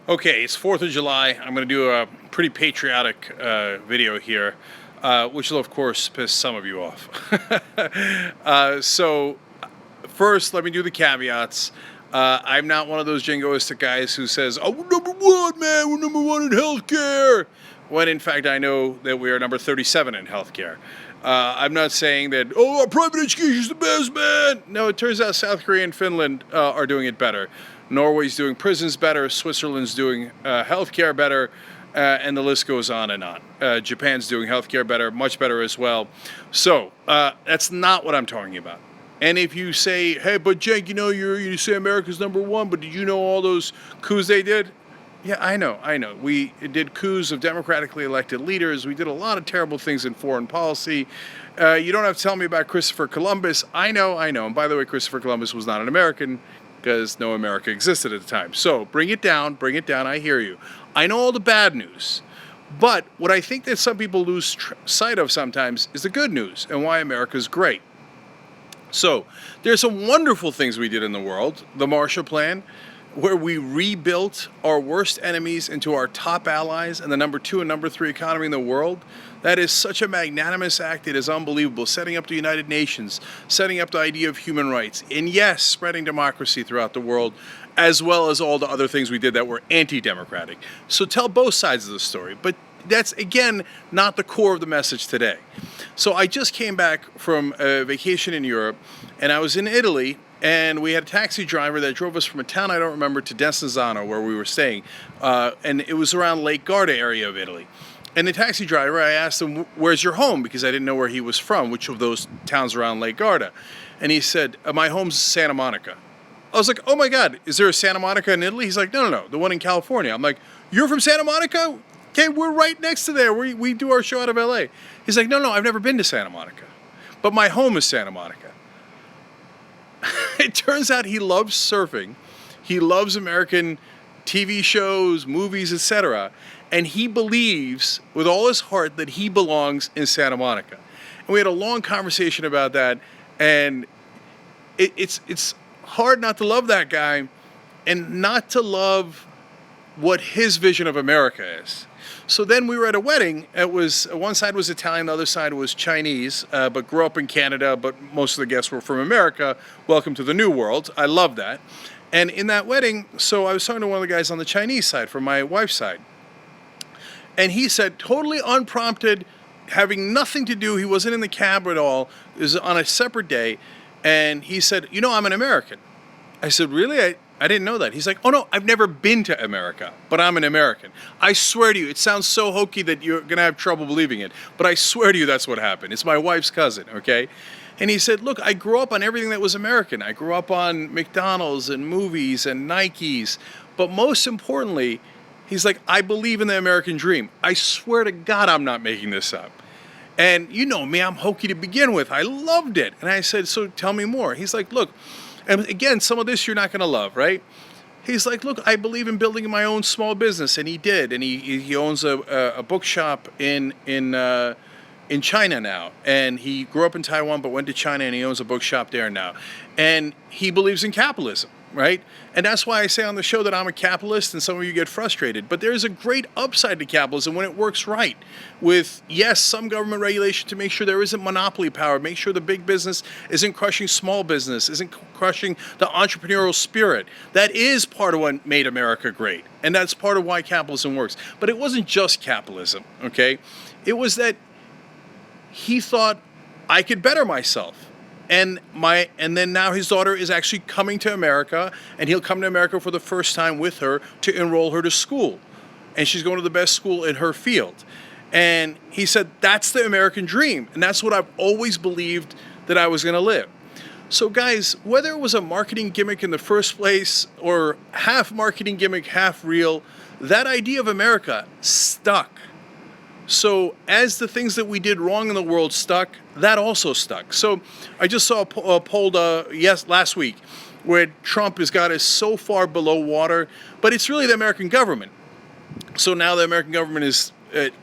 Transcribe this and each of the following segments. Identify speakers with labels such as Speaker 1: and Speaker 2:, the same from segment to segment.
Speaker 1: Okay, it's 4th of July. I'm going to do a pretty patriotic video here, which will, of course, piss some of you off. So, first, let me do the caveats. I'm not one of those jingoistic guys who says, oh, we're number one, man, we're number one in healthcare. When, in fact, I know that we are number 37 in healthcare. I'm not saying that, oh, our private education is the best, man. No, it turns out South Korea and Finland are doing it better. Norway's doing prisons better, Switzerland's doing healthcare better, and the list goes on and on. Japan's doing healthcare better, much better as well. So that's not what I'm talking about. And if you say, hey, but Cenk, you say America's number one, but did you know all those coups they did? Yeah, I know. We did coups of democratically elected leaders. We did a lot of terrible things in foreign policy. You don't have to tell me about Christopher Columbus. I know. And by the way, Christopher Columbus was not an American, because no America existed at the time. So bring it down, I hear you. I know all the bad news, but what I think that some people lose sight of sometimes is the good news and why America's great. So there's some wonderful things we did in the world. The Marshall Plan, where we rebuilt our worst enemies into our top allies and the number 2 and number 3 economy in the world. That is such a magnanimous act. It is unbelievable. Setting up the United Nations, setting up the idea of human rights, and yes, spreading democracy throughout the world, as well as all the other things we did that were anti-democratic. So tell both sides of the story. But that's, again, not the core of the message today. So I just came back from a vacation in Europe, and I was in Italy, and we had a taxi driver that drove us from a town I don't remember to Desenzano, where we were staying, and it was around Lake Garda area of Italy. And the taxi driver, I asked him, where's your home? Because I didn't know where he was from, which of those towns around Lake Garda. And he said, my home's Santa Monica. I was like, oh my God, is there a Santa Monica in Italy? He's like, no, the one in California. I'm like, you're from Santa Monica? Okay, we're right next to there. We do our show out of LA. He's like, no, I've never been to Santa Monica. But my home is Santa Monica. It turns out he loves surfing. He loves American TV shows, movies, etc. And he believes with all his heart that he belongs in Santa Monica. And we had a long conversation about that. And it's hard not to love that guy and not to love what his vision of America is. So then we were at a wedding. It was, one side was Italian, the other side was Chinese, but grew up in Canada, but most of the guests were from America. Welcome to the new world. I love that. And in that wedding, so I was talking to one of the guys on the Chinese side, from my wife's side. And he said, totally unprompted, having nothing to do, he wasn't in the cab at all, it was on a separate day, and he said, I'm an American. I said, really? I didn't know that. He's like, oh no, I've never been to America, but I'm an American. I swear to you, it sounds so hokey that you're going to have trouble believing it, but I swear to you that's what happened. It's my wife's cousin, okay? And he said, look, I grew up on everything that was American. I grew up on McDonald's and movies and Nikes, but most importantly, he's like, I believe in the American dream. I swear to God I'm not making this up. And you know me, I'm hokey to begin with. I loved it. And I said, so tell me more. He's like, look, and again, some of this you're not going to love, right? He's like, look, I believe in building my own small business. And he did. And he owns a bookshop in China now. And he grew up in Taiwan but went to China, and he owns a bookshop there now. And he believes in capitalism. Right? And that's why I say on the show that I'm a capitalist, and some of you get frustrated. But there's a great upside to capitalism when it works right. With, yes, some government regulation to make sure there isn't monopoly power, make sure the big business isn't crushing small business, isn't crushing the entrepreneurial spirit. That is part of what made America great. And that's part of why capitalism works. But it wasn't just capitalism, okay? It was that he thought I could better myself. And then now his daughter is actually coming to America, and he'll come to America for the first time with her to enroll her to school. And she's going to the best school in her field. And he said, that's the American dream. And that's what I've always believed that I was going to live. So guys, whether it was a marketing gimmick in the first place or half marketing gimmick, half real, that idea of America stuck. So as the things that we did wrong in the world stuck, that also stuck. So I just saw a poll last week where Trump has got us so far below water, but it's really the American government. So now the American government is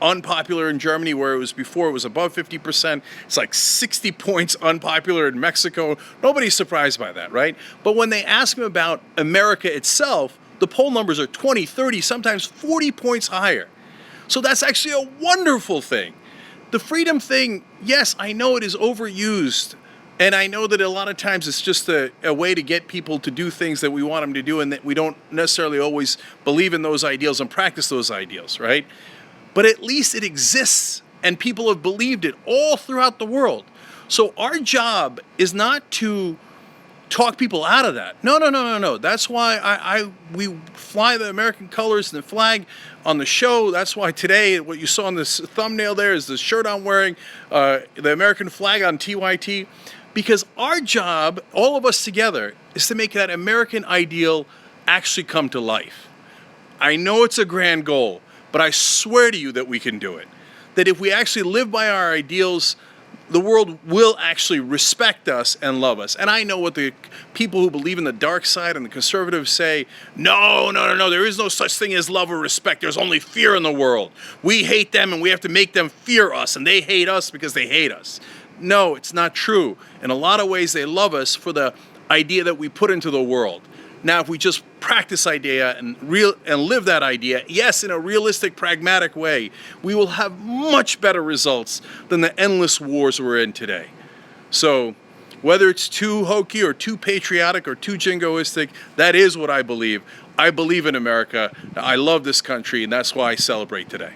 Speaker 1: unpopular in Germany, where it was before it was above 50%. It's like 60 points unpopular in Mexico. Nobody's surprised by that, right? But when they ask him about America itself, the poll numbers are 20, 30, sometimes 40 points higher. So that's actually a wonderful thing. The freedom thing, yes, I know it is overused. And I know that a lot of times it's just a way to get people to do things that we want them to do, and that we don't necessarily always believe in those ideals and practice those ideals, right? But at least it exists, and people have believed it all throughout the world. So our job is not to talk people out of that. No, no, no, no, no. That's why we fly the American colors and the flag on the show. That's why today, what you saw on this thumbnail there is the shirt I'm wearing, the American flag on TYT. Because our job, all of us together, is to make that American ideal actually come to life. I know it's a grand goal, but I swear to you that we can do it. That if we actually live by our ideals, the world will actually respect us and love us. And I know what the people who believe in the dark side and the conservatives say, no, no, no, no, there is no such thing as love or respect. There's only fear in the world. We hate them and we have to make them fear us, and they hate us because they hate us. No, it's not true. In a lot of ways, they love us for the idea that we put into the world. Now, if we just practice idea and live that idea, yes, in a realistic, pragmatic way, we will have much better results than the endless wars we're in today. So, whether it's too hokey or too patriotic or too jingoistic, that is what I believe. I believe in America. I love this country, and that's why I celebrate today.